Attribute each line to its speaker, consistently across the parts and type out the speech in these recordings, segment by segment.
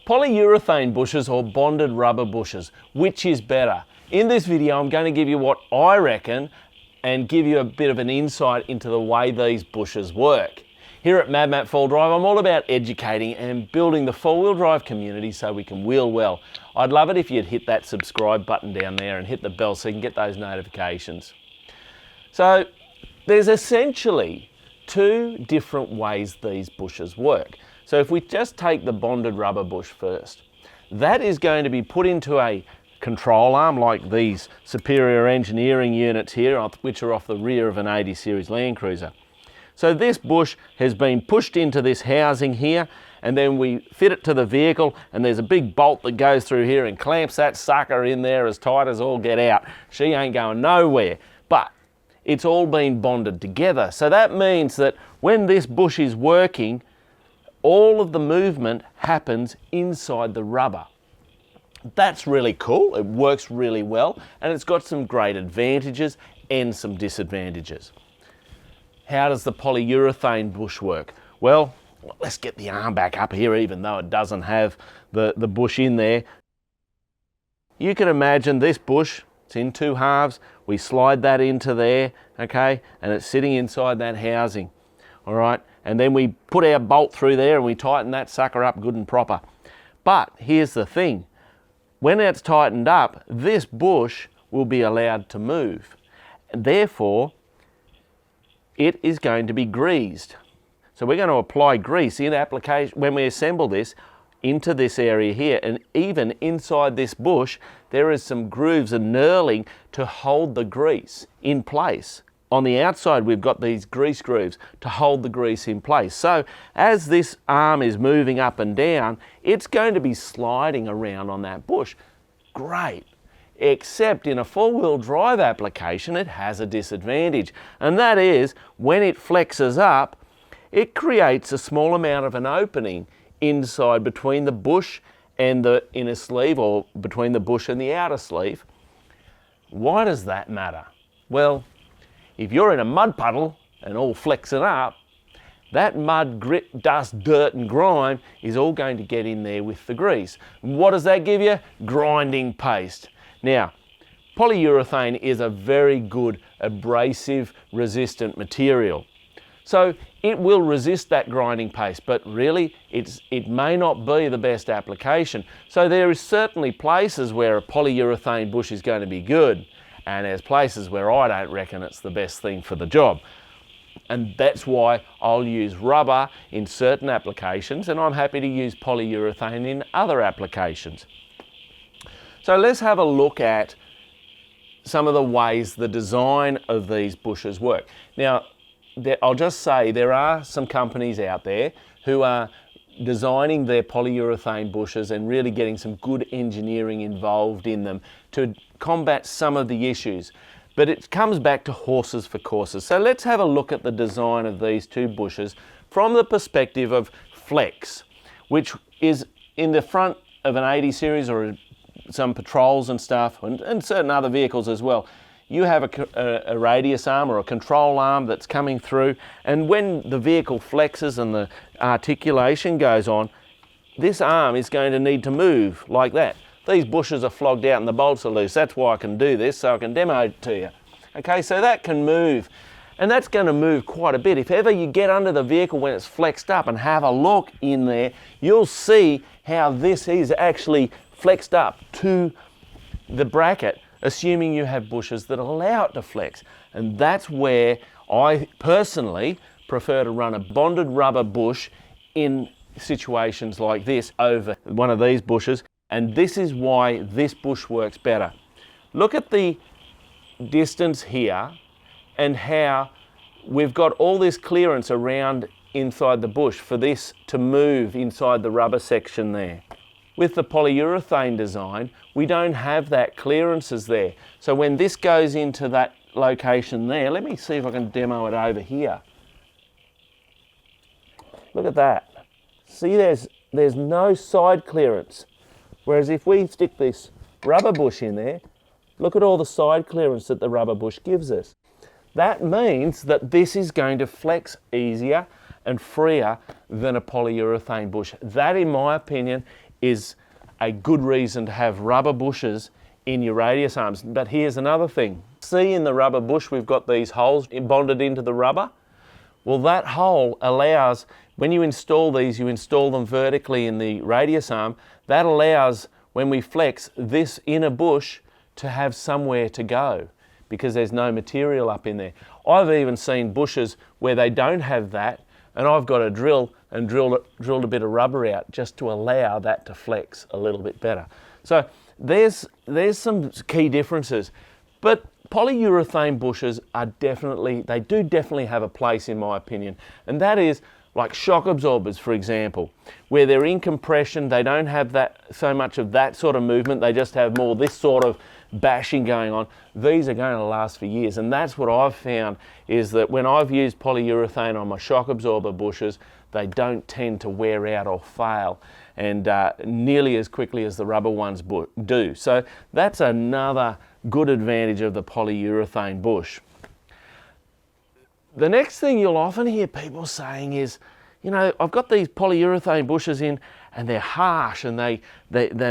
Speaker 1: Polyurethane bushes or bonded rubber bushes, which is better? In this video, I'm going to give you what I reckon and give you a bit of an insight into the way these bushes work. Here at madmatt Four-Wheel Drive, I'm all about educating and building the four-wheel drive community so we can wheel well. I'd love it if you'd hit that subscribe button down there and hit the bell so you can get those notifications. So there's essentially two different ways these bushes work. So if we just take the bonded rubber bush first, that is going to be put into a control arm like these superior engineering units here, which are off the rear of an 80 series Land Cruiser. So this bush has been pushed into this housing here, and then we fit it to the vehicle, and there's a big bolt that goes through here and clamps that sucker in there as tight as all get out. She ain't going nowhere, but it's all been bonded together. So that means that when this bush is working, all of the movement happens inside the rubber. That's really cool. It works really well, and it's got some great advantages and some disadvantages. How does the polyurethane bush work? Well, let's get the arm back up here, even though it doesn't have the bush in there. You can imagine this bush, it's in two halves. We slide that into there, okay, and it's sitting inside that housing, all right? And then we put our bolt through there and we tighten that sucker up good and proper. But here's the thing. When it's tightened up, this bush will be allowed to move. And therefore, it is going to be greased. So we're going to apply grease in application when we assemble this into this area here, and even inside this bush there is some grooves and knurling to hold the grease in place. On the outside we've got these grease grooves to hold the grease in place. So as this arm is moving up and down, it's going to be sliding around on that bush. Great. Except in a four-wheel drive application it has a disadvantage, and that is when it flexes up, it creates a small amount of an opening inside between the bush and the inner sleeve, or between the bush and the outer sleeve. Why does that matter? Well, if you're in a mud puddle and all flexing up, that mud, grit, dust, dirt and grime is all going to get in there with the grease. What does that give you? Grinding paste. Now, polyurethane is a very good abrasive resistant material. So it will resist that grinding paste, but really it may not be the best application. So there is certainly places where a polyurethane bush is going to be good, and there's places where I don't reckon it's the best thing for the job. And that's why I'll use rubber in certain applications, and I'm happy to use polyurethane in other applications. So let's have a look at some of the ways the design of these bushes work. Now, I'll just say there are some companies out there who are designing their polyurethane bushes and really getting some good engineering involved in them to combat some of the issues. But it comes back to horses for courses. So let's have a look at the design of these two bushes from the perspective of flex, which is in the front of an 80 series or some patrols and stuff, and certain other vehicles as well. You have a radius arm or a control arm that's coming through, and when the vehicle flexes and the articulation goes on, this arm is going to need to move like that. These bushes are flogged out and the bolts are loose. That's why I can do this, so I can demo it to you. Okay, so that can move, and that's going to move quite a bit. If ever you get under the vehicle when it's flexed up and have a look in there, you'll see how this is actually flexed up to the bracket, assuming you have bushes that allow it to flex. And that's where I personally prefer to run a bonded rubber bush in situations like this over one of these bushes, and this is why this bush works better. Look at the distance here and how we've got all this clearance around inside the bush for this to move inside the rubber section there. With the polyurethane design, we don't have that clearances there. So when this goes into that location there, let me see if I can demo it over here. Look at that. See, there's no side clearance. Whereas if we stick this rubber bush in there, look at all the side clearance that the rubber bush gives us. That means that this is going to flex easier and freer than a polyurethane bush. That, in my opinion, is a good reason to have rubber bushes in your radius arms. But here's another thing. See, in the rubber bush we've got these holes bonded into the rubber. Well, that hole allows, when you install these, you install them vertically in the radius arm. That allows, when we flex, this inner bush to have somewhere to go because there's no material up in there. I've even seen bushes where they don't have that, and I've got a drill and drilled a bit of rubber out just to allow that to flex a little bit better. So there's some key differences. But polyurethane bushes are they do definitely have a place in my opinion, and that is like shock absorbers, for example, where they're in compression, they don't have that so much of that sort of movement, they just have more this sort of bashing going on. These are going to last for years, and that's what I've found is that when I've used polyurethane on my shock absorber bushes, they don't tend to wear out or fail and nearly as quickly as the rubber ones do. So that's another good advantage of the polyurethane bush. The next thing you'll often hear people saying is, you know, I've got these polyurethane bushes in and they're harsh and they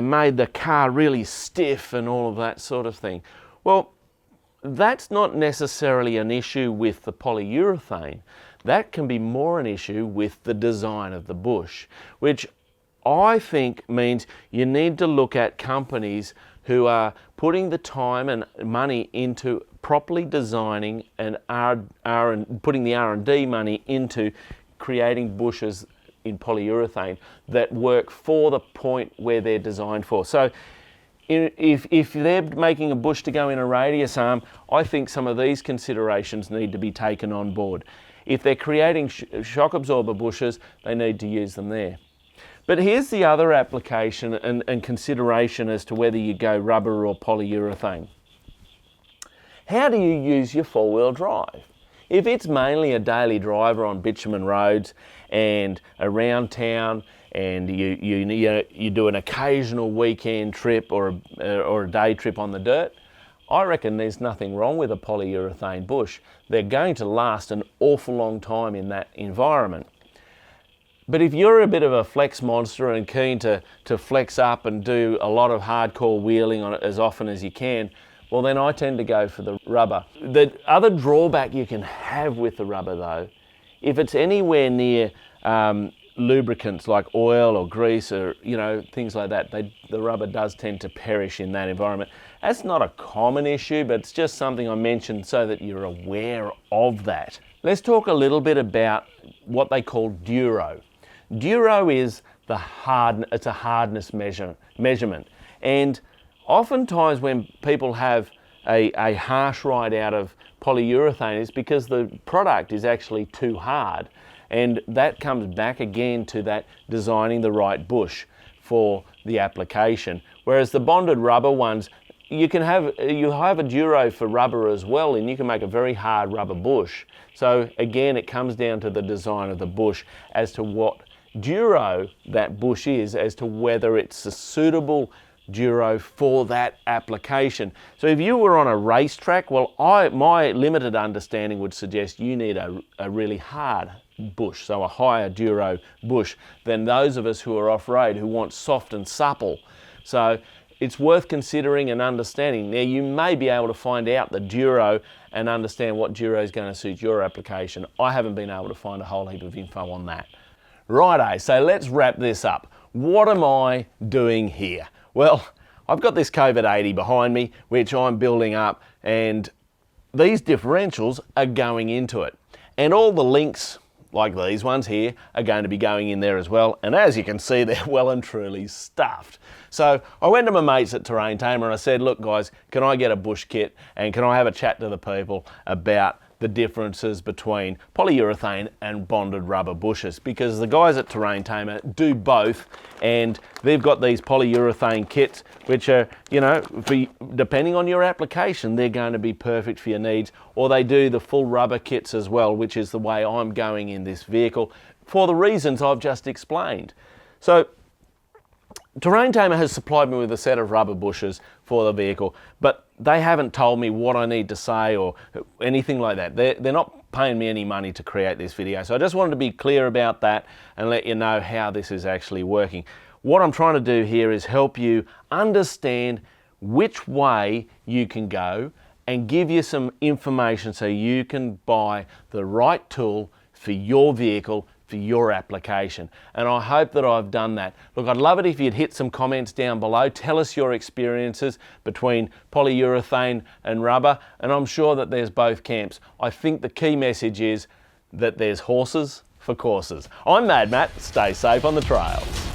Speaker 1: made the car really stiff and all of that sort of thing. Well, that's not necessarily an issue with the polyurethane. That can be more an issue with the design of the bush, which I think means you need to look at companies who are putting the time and money into properly designing and putting the R&D money into creating bushes in polyurethane that work for the point where they're designed for. So if they're making a bush to go in a radius arm, I think some of these considerations need to be taken on board. If they're creating shock absorber bushes, they need to use them there. But here's the other application and consideration as to whether you go rubber or polyurethane. How do you use your four-wheel drive? If it's mainly a daily driver on bitumen roads and around town, and you do an occasional weekend trip or a day trip on the dirt, I reckon there's nothing wrong with a polyurethane bush. They're going to last an awful long time in that environment. But if you're a bit of a flex monster and keen to flex up and do a lot of hardcore wheeling on it as often as you can, well then I tend to go for the rubber. The other drawback you can have with the rubber though, if it's anywhere near lubricants like oil or grease or things like that, the rubber does tend to perish in that environment. That's not a common issue, but it's just something I mentioned so that you're aware of that. Let's talk a little bit about what they call duro. Duro is it's a hardness measurement, and oftentimes when people have a harsh ride out of polyurethane, it's because the product is actually too hard, and that comes back again to that designing the right bush for the application. Whereas the bonded rubber ones, you have a duro for rubber as well, and you can make a very hard rubber bush. So again, it comes down to the design of the bush as to what duro that bush is, as to whether it's a suitable duro for that application. So if you were on a racetrack, well, my limited understanding would suggest you need a really hard bush, so a higher duro bush than those of us who are off-road who want soft and supple. So it's worth considering and understanding. Now you may be able to find out the duro and understand what duro is going to suit your application. I haven't been able to find a whole heap of info on that. Righto, so let's wrap this up. What am I doing here? Well, I've got this COVID-80 behind me, which I'm building up, and these differentials are going into it. And all the links, like these ones here, are going to be going in there as well. And as you can see, they're well and truly stuffed. So I went to my mates at Terrain Tamer and I said, look guys, can I get a bush kit and can I have a chat to the people about the differences between polyurethane and bonded rubber bushes? Because the guys at Terrain Tamer do both, and they've got these polyurethane kits which are, depending on your application, they're going to be perfect for your needs, or they do the full rubber kits as well, which is the way I'm going in this vehicle for the reasons I've just explained. So Terrain Tamer has supplied me with a set of rubber bushes for the vehicle, but they haven't told me what I need to say or anything like that. They're not paying me any money to create this video. So I just wanted to be clear about that and let you know how this is actually working. What I'm trying to do here is help you understand which way you can go and give you some information so you can buy the right tool for your vehicle, for your application. And I hope that I've done that. Look, I'd love it if you'd hit some comments down below. Tell us your experiences between polyurethane and rubber, and I'm sure that there's both camps. I think the key message is that there's horses for courses. I'm Mad Matt. Stay safe on the trails.